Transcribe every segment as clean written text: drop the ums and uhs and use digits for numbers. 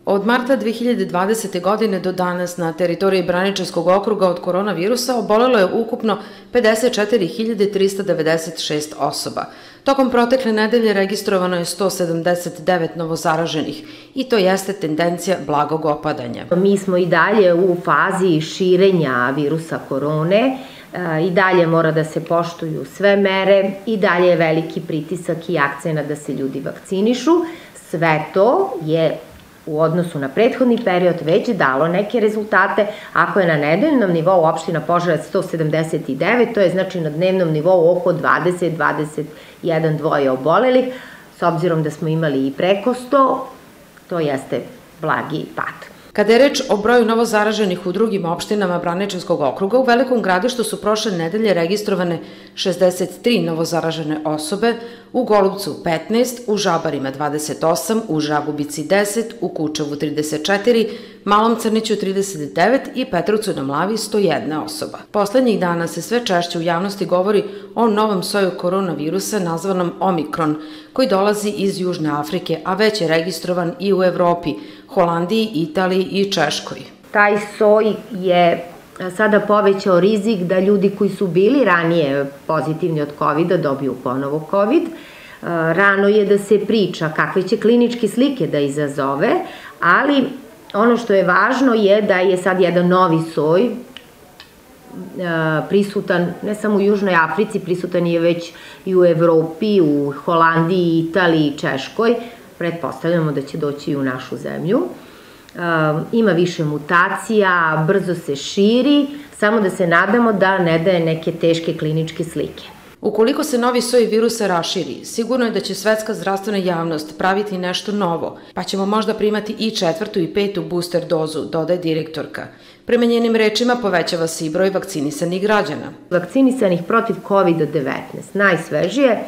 Od marta 2020. godine do danas na teritoriji Braničevskog okruga od koronavirusa obolelo je ukupno 54.396 osoba. Tokom protekle nedelje registrovano je 179 novozaraženih i to jeste tendencija blagog opadanja. Mi smo i dalje u fazi širenja virusa korone, i dalje mora da se poštuju sve mere, i dalje je veliki pritisak i akcenat da se ljudi vakcinišu. Sve to je u odnosu na prethodni period već dalo neke rezultate. Ako je na nedeljnom nivou opština Požarevac 179, to je znači na dnevnom nivou oko 20-21 dvoje obolelih. S obzirom da smo imali i preko 100, to jeste blagi pad. Kada je reč o broju novozaraženih u drugim opštinama Braničevskog okruga, u Velikom Gradištu su prošle nedelje registrovane 63 novozaražene osobe, u Golubcu 15, u Žabarima 28, u Žagubici 10, u Kučevu 34, Malom Crniću 39 i Petrovcu na Mlavi 101 osoba. Poslednjih dana se sve češće u javnosti govori o novom soju koronavirusa nazvanom Omikron, koji dolazi iz Južne Afrike, a već je registrovan i u Evropi, Holandiji, Italiji i Češkoj. Taj soj je sada povećao rizik da ljudi koji su bili ranije pozitivni od COVID-a dobiju ponovo COVID. Rano je da se priča kakve će kliničke slike da izazove, ali ono što je važno je da je sad jedan novi soj prisutan ne samo u Južnoj Africi, prisutan je već i u Evropi, u Holandiji, Italiji i Češkoj. Pretpostavljamo da će doći i u našu zemlju. Ima više mutacija, brzo se širi, samo da se nadamo da ne daje neke teške kliničke slike. Ukoliko se novi soj virusa raširi, sigurno je da će svetska zdravstvena javnost praviti nešto novo, pa ćemo možda primati i 4. i 5. booster dozu, dodaje direktorka. Prema njenim rečima povećava se i broj vakcinisanih građana. Vakcinisanih protiv COVID-19, najsvežije,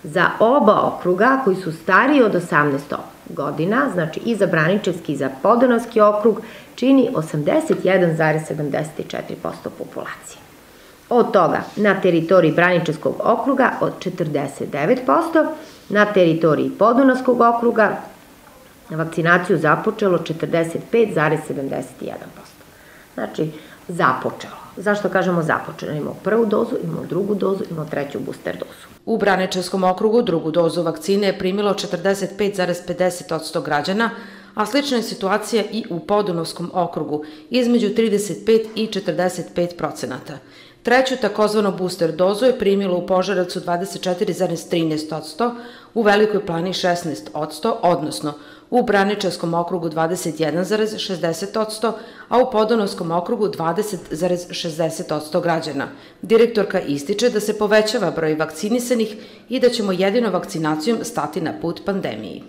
za oba okruga koji su stariji od 18 godina, znači i za Braničevski i za Podunavski okrug, čini 81,74% populacije. Od toga na teritoriji Braničevskog okruga od 49%, na teritoriji Podunavskog okruga vakcinaciju započelo 45,71%. Znači, započelo. Zašto kažemo započelo? Imamo prvu dozu, imamo drugu dozu, imamo 3. booster dozu. U Braničevskom okrugu drugu dozu vakcine je primilo 45,50% građana, a slična je situacija i u Podunavskom okrugu, između 35 i 45%. Treću takozvanu booster dozu je primilo u Požarevcu 24,13%, u Velikoj Plani 16%, odnosno u Braničevskom okrugu 21,60%, a u Podunavskom okrugu 20,60% građana. Direktorka ističe da se povećava broj vakcinisanih i da ćemo jedino vakcinacijom stati na put pandemiji.